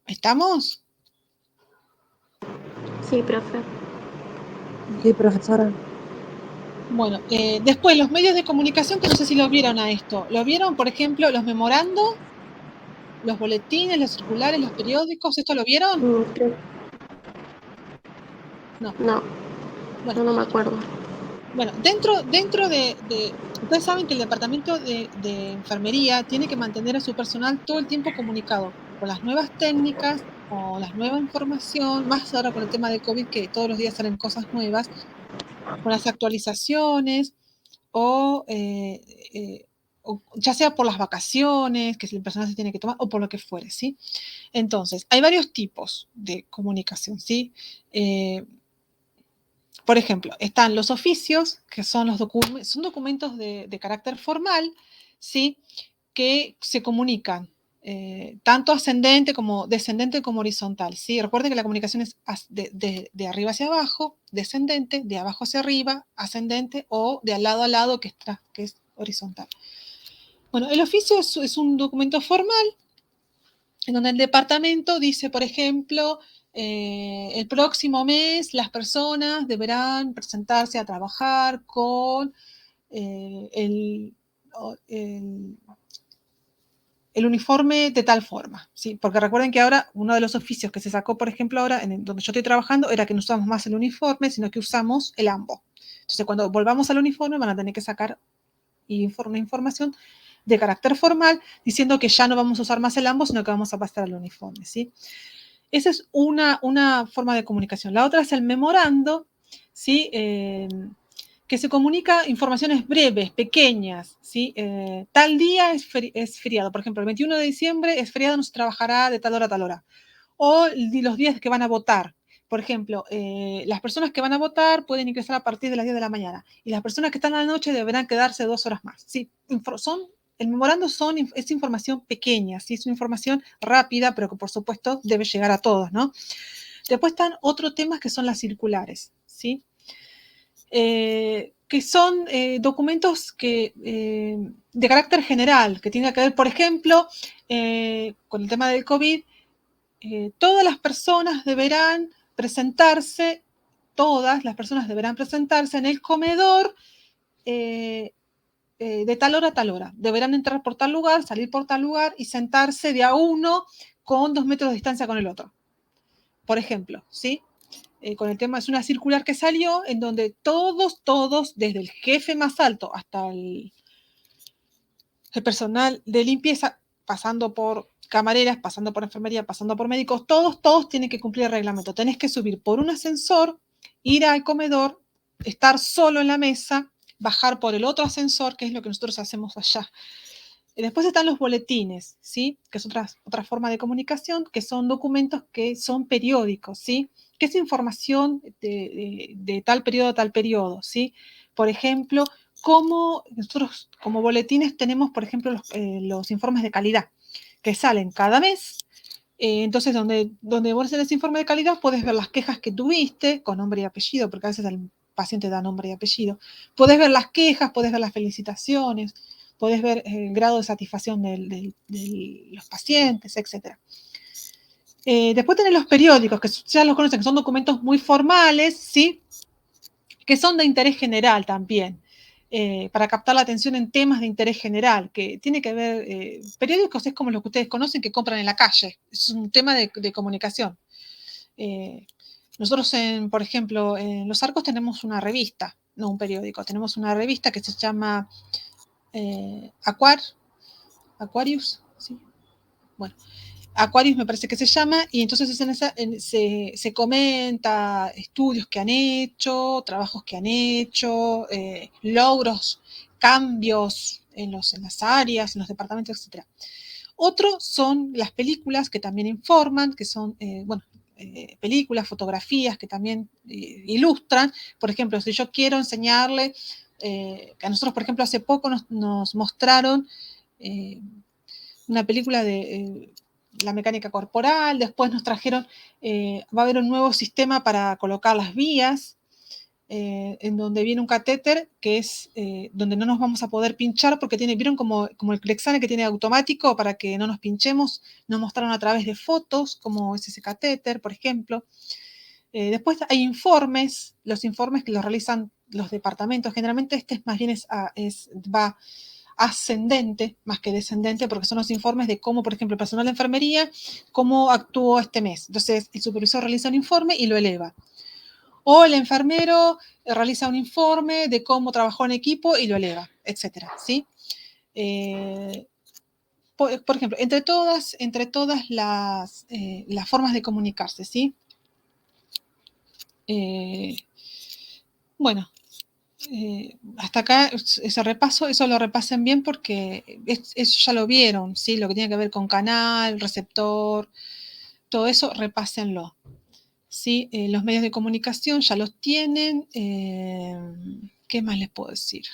¿estamos? Sí, profe. Sí, profesora. Bueno, después los medios de comunicación, que no sé si lo vieron a esto. ¿Lo vieron, por ejemplo, los memorandos, los boletines, los circulares, los periódicos? ¿Esto lo vieron? Creo- No. No, Bueno, yo no me acuerdo. bueno, dentro ustedes saben que el departamento de enfermería tiene que mantener a su personal todo el tiempo comunicado con las nuevas técnicas, con la nueva información, más ahora con el tema de COVID, que todos los días salen cosas nuevas, con las actualizaciones, o, o ya sea por las vacaciones, que el personal se tiene que tomar, o por lo que fuere, ¿sí? Entonces, hay varios tipos de comunicación, ¿sí? Por ejemplo, están los oficios, que son son documentos de carácter formal, ¿sí? Que se comunican tanto ascendente como descendente como horizontal, ¿sí? Recuerden que la comunicación es de arriba hacia abajo, descendente, de abajo hacia arriba, ascendente, o de al lado a lado, que es horizontal. Bueno, el oficio es un documento formal en donde el departamento dice, por ejemplo, el próximo mes las personas deberán presentarse a trabajar con el uniforme de tal forma, ¿sí? Porque recuerden que ahora uno de los oficios que se sacó, por ejemplo, ahora donde yo estoy trabajando, era que no usamos más el uniforme, sino que usamos el AMBO. Entonces, cuando volvamos al uniforme, van a tener que sacar una información de carácter formal, diciendo que ya no vamos a usar más el ambos, sino que vamos a pasar al uniforme, ¿sí? Esa es una forma de comunicación. La otra es el memorando, ¿sí? Que se comunica informaciones breves, pequeñas, ¿sí? Tal día es feriado, por ejemplo, el 21 de diciembre es feriado, no se trabajará de tal hora a tal hora. O los días que van a votar. Por ejemplo, las personas que van a votar pueden ingresar a partir de las 10 de la mañana y las personas que están a la noche deberán quedarse 2 horas más. ¿Sí? El memorando es información pequeña, ¿sí? Es una información rápida, pero que por supuesto debe llegar a todos, ¿no? Después están otros temas que son las circulares, ¿sí? Que son documentos de carácter general, que tienen que ver, por ejemplo, con el tema del COVID, todas las personas deberán presentarse, en el comedor de tal hora a tal hora. Deberán entrar por tal lugar, salir por tal lugar y sentarse de a uno con 2 metros de distancia con el otro. Por ejemplo, ¿sí? Con el tema, es una circular que salió en donde todos, desde el jefe más alto hasta el personal de limpieza, pasando por camareras, pasando por enfermería, pasando por médicos, todos tienen que cumplir el reglamento. Tenés que subir por un ascensor, ir al comedor, estar solo en la mesa, bajar por el otro ascensor, que es lo que nosotros hacemos allá. Y después están los boletines, ¿sí? Que es otra forma de comunicación, que son documentos que son periódicos, ¿sí? Que es información de tal periodo a tal periodo, ¿sí? Por ejemplo, como nosotros como boletines tenemos, por ejemplo, los informes de calidad que salen cada mes. Entonces, donde vos haces ese informe de calidad, puedes ver las quejas que tuviste con nombre y apellido, porque a veces el paciente da nombre y apellido. Puedes ver las quejas, puedes ver las felicitaciones, puedes ver el grado de satisfacción de los pacientes, etc. Después tenés los periódicos, que ya los conocen, que son documentos muy formales, ¿sí? Que son de interés general también. Para captar la atención en temas de interés general, que tiene que ver, periódicos es como los que ustedes conocen que compran en la calle, es un tema de comunicación. Nosotros, por ejemplo, en Los Arcos tenemos una revista, no un periódico, tenemos una revista que se llama Aquarius, ¿sí? Bueno, Aquarius me parece que se llama, y entonces se comenta estudios que han hecho, trabajos que han hecho, logros, cambios en las áreas, en los departamentos, etc. Otro son las películas que también informan, que son, películas, fotografías que también ilustran. Por ejemplo, si yo quiero enseñarle, que a nosotros, por ejemplo, hace poco nos mostraron una película de la mecánica corporal, después nos trajeron, va a haber un nuevo sistema para colocar las vías, en donde viene un catéter que es donde no nos vamos a poder pinchar porque vieron como el Clexane que tiene automático para que no nos pinchemos, nos mostraron a través de fotos cómo es ese catéter, por ejemplo. Después hay informes, los informes que los realizan los departamentos, generalmente este más bien va ascendente más que descendente, porque son los informes de cómo, por ejemplo, el personal de enfermería, cómo actuó este mes. Entonces, el supervisor realiza un informe y lo eleva. O el enfermero realiza un informe de cómo trabajó en equipo y lo eleva, etcétera, ¿sí? Por ejemplo, entre todas las formas de comunicarse, ¿sí? Bueno, hasta acá ese repaso, eso lo repasen bien porque eso ya lo vieron, ¿sí? Lo que tiene que ver con canal, receptor, todo eso, repásenlo. ¿Sí? Los medios de comunicación ya los tienen. ¿Qué más les puedo decir?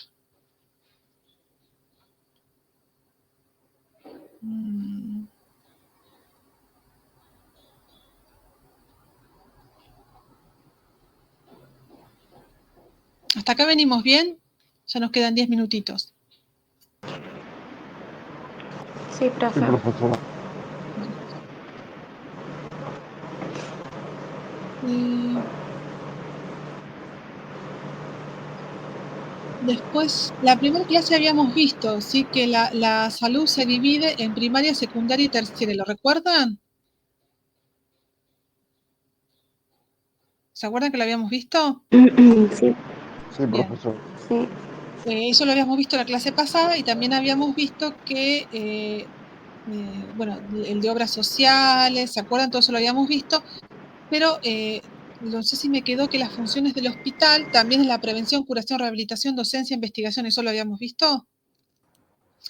Hasta acá venimos bien. Ya nos quedan 10 minutitos. Sí, profe. Sí, profesora. Después, la primera clase habíamos visto, ¿sí? Que la salud se divide en primaria, secundaria y terciaria. ¿Lo recuerdan? ¿Se acuerdan que lo habíamos visto? Sí, Sí, Bien. profesora. sí. Eso lo habíamos visto en la clase pasada y también habíamos visto que, bueno, el de obras sociales, ¿se acuerdan? Todo eso lo habíamos visto, pero no sé si me quedó que las funciones del hospital también es la prevención, curación, rehabilitación, docencia, investigación, ¿eso lo habíamos visto?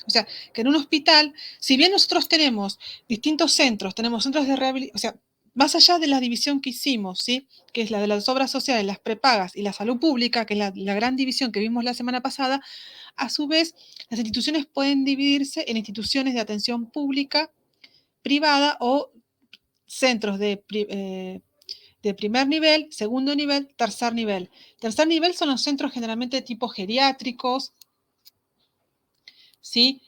O sea, que en un hospital, si bien nosotros tenemos distintos centros, tenemos centros de rehabilitación, o sea, más allá de la división que hicimos, ¿sí? Que es la de las obras sociales, las prepagas y la salud pública, que es la gran división que vimos la semana pasada, a su vez, las instituciones pueden dividirse en instituciones de atención pública, privada o centros de primer nivel, segundo nivel, tercer nivel. Tercer nivel son los centros generalmente de tipo geriátricos, ¿sí?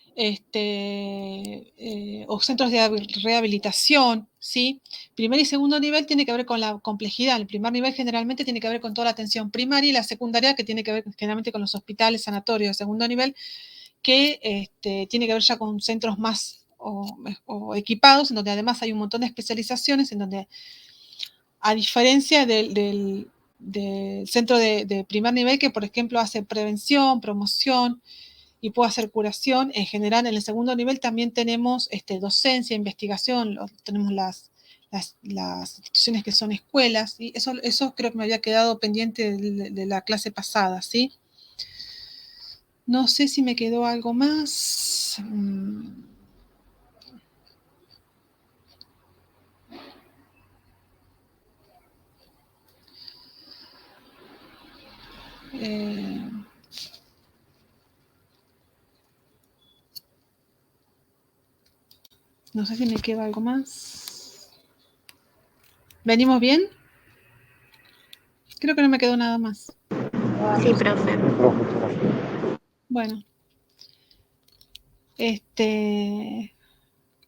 O centros de rehabilitación, ¿sí? Primer y segundo nivel tiene que ver con la complejidad. El primer nivel generalmente tiene que ver con toda la atención primaria y la secundaria que tiene que ver generalmente con los hospitales, sanatorios. El segundo nivel que tiene que ver ya con centros más o equipados, en donde además hay un montón de especializaciones, en donde a diferencia del centro de primer nivel que, por ejemplo, hace prevención, promoción, y puedo hacer curación. En general, en el segundo nivel también tenemos docencia, investigación, tenemos las instituciones que son escuelas, y eso creo que me había quedado pendiente de la clase pasada, ¿sí? No sé si me quedó algo más. No sé si me queda algo más. ¿Venimos bien? Creo que no me quedó nada más. Sí, profe. Sí, profesora. Bueno,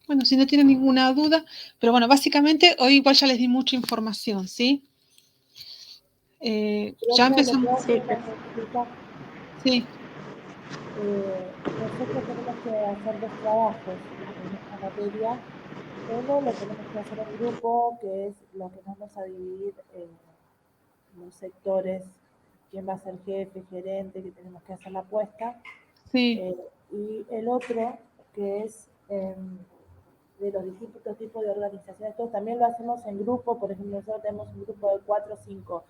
bueno, si no tienen ninguna duda, pero bueno, básicamente hoy igual ya les di mucha información, ¿sí? Ya empezamos. Sí, profe. Sí, Nosotros tenemos que hacer dos trabajos en esta materia. Uno lo tenemos que hacer en grupo, que es lo que nos vamos a dividir en los sectores, quién va a ser jefe, gerente, que tenemos que hacer la apuesta. sí. Y el otro, que es de los distintos tipos de organizaciones, todos también lo hacemos en grupo. Por ejemplo, nosotros tenemos un grupo de 4 o 5.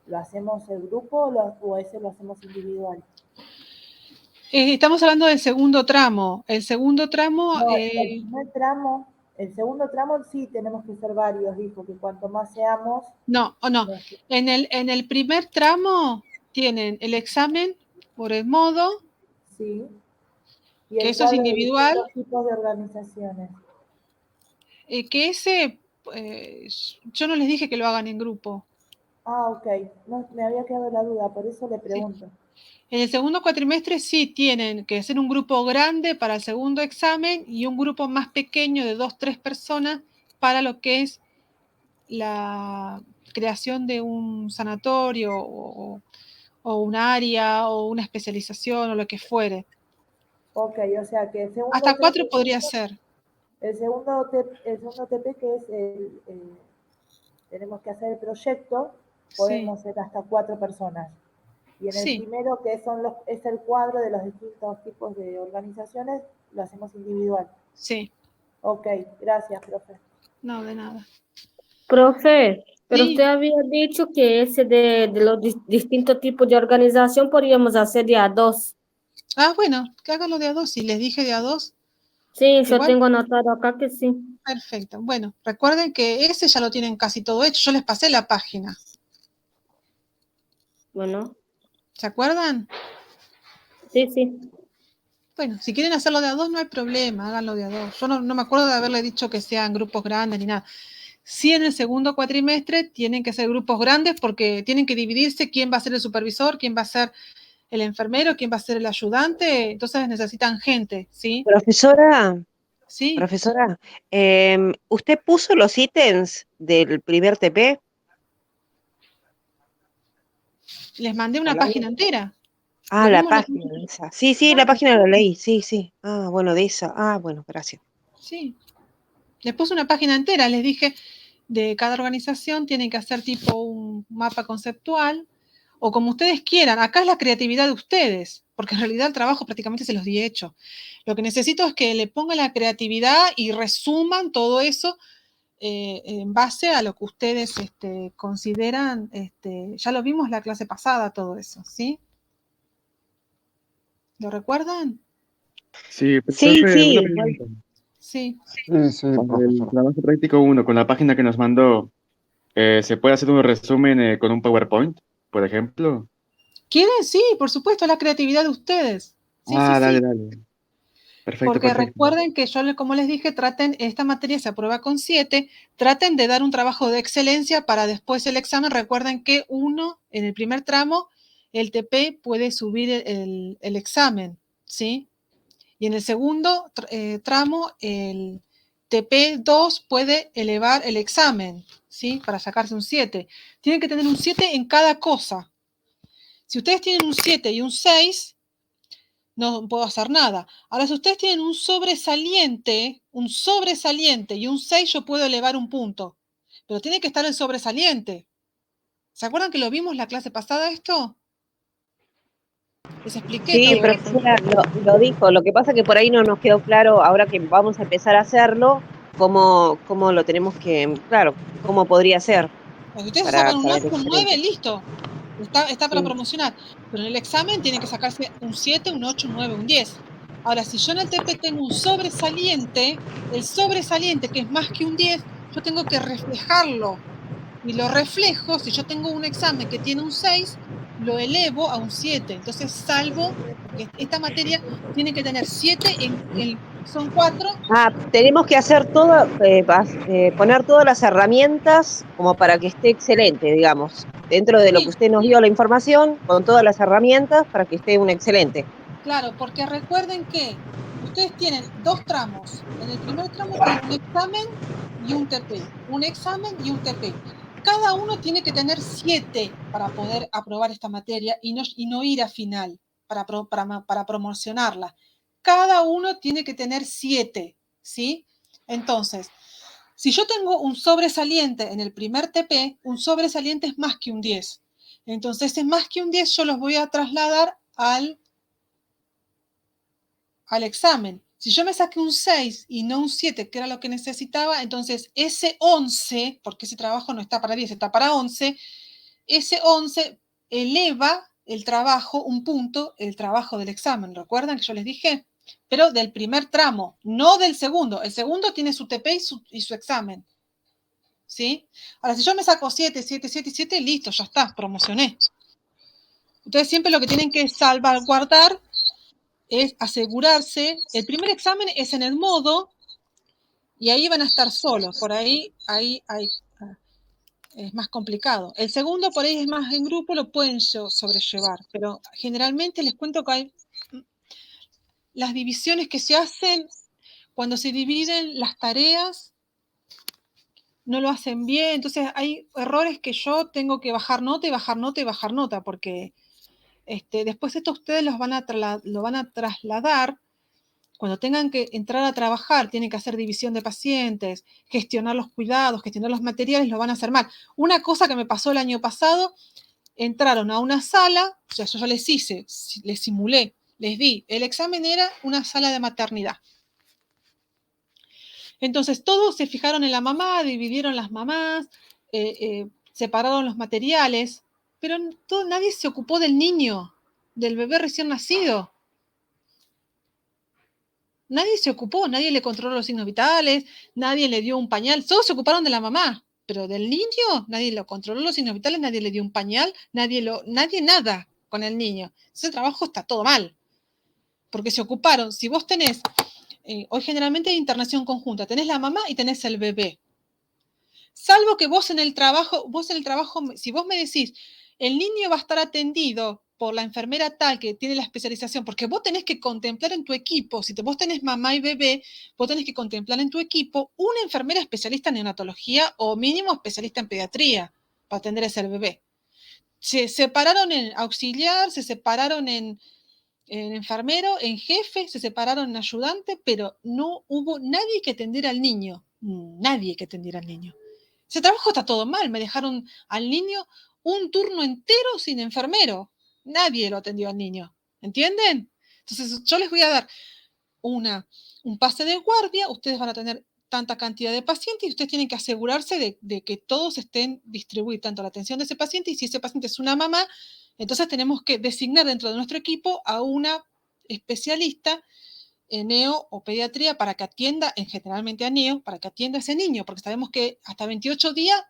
¿Lo hacemos en grupo o ese lo hacemos individual? Estamos hablando del segundo tramo. El segundo tramo, No, el primer tramo, el segundo tramo sí tenemos que ser varios, dijo, que cuanto más seamos, no. En el primer tramo tienen el examen por el modo, sí, y que el eso es cuadro de individual, distintos tipos de organizaciones. que ese, yo no les dije que lo hagan en grupo. Ah, ok, no, me había quedado la duda, por eso le Sí. pregunto. En el segundo cuatrimestre sí tienen que ser un grupo grande para el segundo examen y un grupo más pequeño de 2, 3 personas para lo que es la creación de un sanatorio o un área o una especialización o lo que fuere. Ok, o sea que el segundo Hasta 4 tramo, podría ser. el segundo TP que es tenemos que hacer el proyecto, Sí, podemos ser hasta 4 personas. Y en el sí, primero, que es el cuadro de los distintos tipos de organizaciones, lo hacemos individual. sí. Ok, gracias, profe. No, de nada. Profe, pero usted Sí. había dicho que ese de los distintos tipos de organización podríamos hacer de a dos. Ah, bueno, que háganlo de a 2. Si les dije de a 2, Sí, yo igual, tengo anotado acá que sí. perfecto. Bueno, recuerden que ese ya lo tienen casi todo hecho. Yo les pasé la página. Bueno, ¿Se acuerdan? sí, sí. Bueno, si quieren hacerlo de a 2, no hay problema, háganlo de a 2. Yo no me acuerdo de haberle dicho que sean grupos grandes ni nada. Sí, en el segundo cuatrimestre tienen que ser grupos grandes porque tienen que dividirse quién va a ser el supervisor, quién va a ser el enfermero, quién va a ser el ayudante. Entonces necesitan gente, ¿sí? Profesora, Sí, profesora, ¿usted puso los ítems del primer TP? les mandé una ¿O no? página entera. Ah, Lo la vimos página de esa. Sí, sí, la página la leí, sí, sí. Ah, bueno, de esa. Ah, bueno, gracias. sí. Les puse una página entera, les dije, de cada organización tienen que hacer tipo un mapa conceptual o como ustedes quieran. Acá es la creatividad de ustedes. porque en realidad el trabajo prácticamente se los di hecho. Lo que necesito es que le pongan la creatividad y resuman todo eso en base a lo que ustedes consideran, ya lo vimos la clase pasada, todo eso, ¿sí? ¿Lo recuerdan? Sí, Sí, profe, una sí, pregunta. Sí. Sí, sí, Para el profesora. trabajo práctico 1, con la página que nos mandó, ¿se puede hacer un resumen con un PowerPoint, por ejemplo? ¿Quieren? Sí, por supuesto, la creatividad de ustedes. Sí, sí, Ah, dale, sí. dale. Perfecto, Porque perfecto. recuerden que yo, como les dije, esta materia se aprueba con 7, traten de dar un trabajo de excelencia para después el examen. Recuerden que en el primer tramo, el TP puede subir el examen, ¿sí? Y en el segundo tramo, el TP2 puede elevar el examen, ¿sí? Para sacarse un 7. Tienen que tener un 7 en cada cosa. Si ustedes tienen un 7 y un 6, no puedo hacer nada. Ahora, si ustedes tienen un sobresaliente y un 6, yo puedo elevar un punto. Pero tiene que estar el sobresaliente. ¿Se acuerdan que lo vimos la clase pasada esto? Les expliqué sí, Sí, todo profe. eso. profesora, lo dijo. Lo que pasa que por ahí no nos quedó claro, ahora que vamos a empezar a hacerlo, cómo lo tenemos que, claro, cómo podría ser Cuando ustedes sacan un para 8, el un 9, excelente. listo. Está para Sí. promocionar. Pero en el examen tienen que sacarse un 7, un 8, un 9, un 10. Ahora, si yo en el TP tengo un sobresaliente, el sobresaliente, que es más que un 10, yo tengo que reflejarlo. Y lo reflejo, si yo tengo un examen que tiene un 6, lo elevo a un 7. Entonces salvo, porque esta materia tiene que tener 7 son 4. Ah, tenemos que hacer todo, poner todas las herramientas como para que esté excelente, digamos, dentro de lo que Sí, usted nos dio la información, con todas las herramientas para que esté un excelente. claro, porque recuerden que ustedes tienen dos tramos. En el primer tramo tienen un examen y un TP. Un examen y un TP. Cada uno tiene que tener 7 para poder aprobar esta materia y no ir a final para promocionarla. Cada uno tiene que tener 7, ¿sí? Entonces, si yo tengo un sobresaliente en el primer TP, un sobresaliente es más que un 10. Entonces, es más que un 10, yo los voy a trasladar al examen. Si yo me saqué un 6 y no un 7, que era lo que necesitaba, entonces ese 11, porque ese trabajo no está para 10, está para 11, ese 11 eleva el trabajo, un punto, el trabajo del examen. ¿Recuerdan que yo les dije? Pero del primer tramo, no del segundo. El segundo tiene su TP y su examen. ¿Sí? Ahora, si yo me saco 7, 7, 7 y 7, listo, ya está, promocioné. Entonces, siempre lo que tienen que salvaguardar es asegurarse. El primer examen es en el modo y ahí van a estar solos. Por ahí es más complicado. El segundo por ahí es más en grupo, lo pueden sobrellevar, pero generalmente les cuento que hay las divisiones que se hacen cuando se dividen las tareas, no lo hacen bien, entonces hay errores que yo tengo que bajar nota y bajar nota y bajar nota, porque después esto ustedes lo van a trasladar. Cuando tengan que entrar a trabajar, tienen que hacer división de pacientes, gestionar los cuidados, gestionar los materiales, lo van a hacer mal. Una cosa que me pasó el año pasado, entraron a una sala, o sea, yo ya les hice, les simulé, les di, el examen era una sala de maternidad. Entonces todos se fijaron en la mamá, dividieron las mamás, separaron los materiales, pero nadie se ocupó del niño, del bebé recién nacido. Nadie se ocupó, nadie le controló los signos vitales, nadie le dio un pañal, todos se ocuparon de la mamá, pero del niño nadie lo controló los signos vitales, nadie le dio un pañal, nadie nada con el niño. Ese trabajo está todo mal, porque se ocuparon. Si vos tenés, hoy generalmente hay internación conjunta, tenés la mamá y tenés el bebé. Salvo que vos en el trabajo, si vos me decís, el niño va a estar atendido por la enfermera tal que tiene la especialización, porque vos tenés que contemplar en tu equipo, si vos tenés mamá y bebé, vos tenés que contemplar en tu equipo una enfermera especialista en neonatología o mínimo especialista en pediatría para atender a ese bebé. Se separaron en auxiliar, se separaron en enfermero, en jefe, se separaron en ayudante, pero no hubo nadie que atendiera al niño, nadie que atendiera al niño. Ese trabajo está todo mal, me dejaron al niño un turno entero sin enfermero, nadie lo atendió al niño. ¿Entienden? Entonces, yo les voy a dar un pase de guardia, ustedes van a tener tanta cantidad de pacientes y ustedes tienen que asegurarse de que todos estén distribuidos, tanto la atención de ese paciente, y si ese paciente es una mamá, entonces tenemos que designar dentro de nuestro equipo a una especialista en neo o pediatría para que atienda, generalmente a neo, para que atienda a ese niño, porque sabemos que hasta 28 días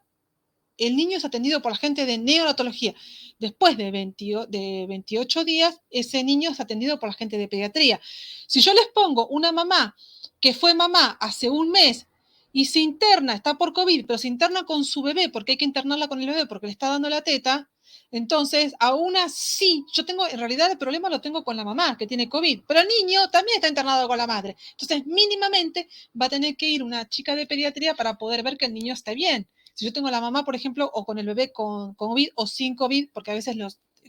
el niño es atendido por la gente de neonatología. Después de 28 días, ese niño es atendido por la gente de pediatría. Si yo les pongo una mamá que fue mamá hace un mes y se interna, está por COVID, pero se interna con su bebé, porque hay que internarla con el bebé porque le está dando la teta, entonces, aún así, yo tengo, en realidad el problema lo tengo con la mamá que tiene COVID, pero el niño también está internado con la madre. Entonces, mínimamente va a tener que ir una chica de pediatría para poder ver que el niño esté bien. Si yo tengo la mamá, por ejemplo, o con el bebé con COVID o sin COVID, porque a veces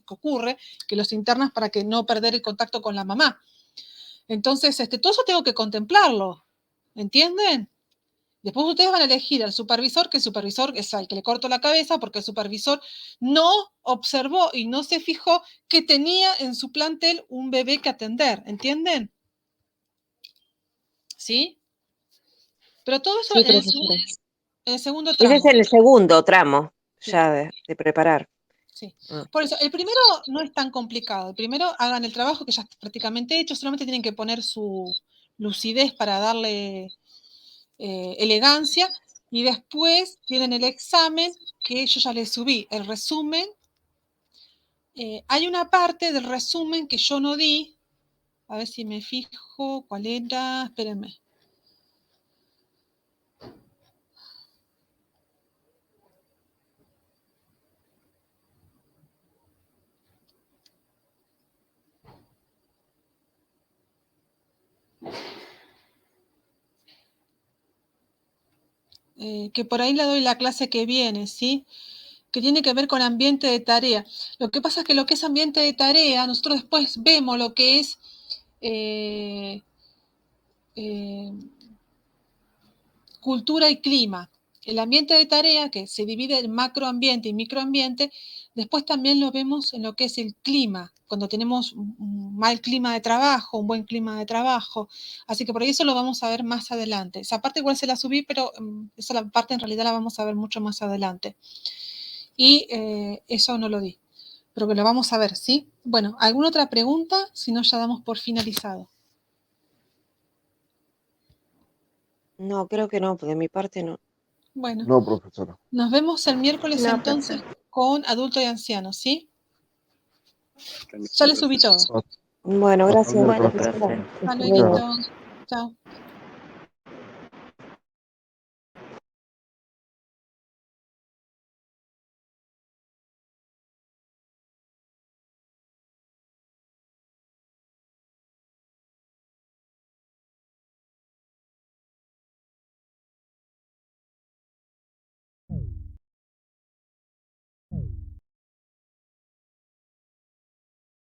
ocurre que los internas para que no perder el contacto con la mamá. Entonces, todo eso tengo que contemplarlo, ¿entienden? Después ustedes van a elegir al supervisor, que el supervisor es al que le corto la cabeza, porque el supervisor no observó y no se fijó que tenía en su plantel un bebé que atender, ¿entienden? ¿Sí? Pero todo eso Sí, en el segundo tramo. Ese es el segundo tramo, Sí. ya de preparar. Sí. Ah. Por eso, el primero no es tan complicado. El primero hagan el trabajo que ya está prácticamente hecho, solamente tienen que poner su lucidez para darle elegancia, y después tienen el examen que yo ya les subí, el resumen. Hay una parte del resumen que yo no di, a ver si me fijo cuál era, espérenme. Que por ahí le doy la clase que viene, ¿sí? Que tiene que ver con ambiente de tarea. Lo que pasa es que lo que es ambiente de tarea, nosotros después vemos lo que es cultura y clima. El ambiente de tarea, que se divide en macroambiente y microambiente, después también lo vemos en lo que es el clima, cuando tenemos un mal clima de trabajo, un buen clima de trabajo. Así que por ahí eso lo vamos a ver más adelante. Esa parte igual se la subí, pero esa parte en realidad la vamos a ver mucho más adelante. Y eso no lo di, pero que lo vamos a ver, ¿sí? Bueno, ¿alguna otra pregunta? Si no, ya damos por finalizado. No, creo que no, de mi parte no. Bueno, No, profesora. nos vemos el miércoles No, entonces profesor. con adultos y ancianos, ¿sí? Ya le subí todo. Bueno, Hasta el gracias. Bueno, miércoles. profe. Hasta Muchas luego. gracias. Chao.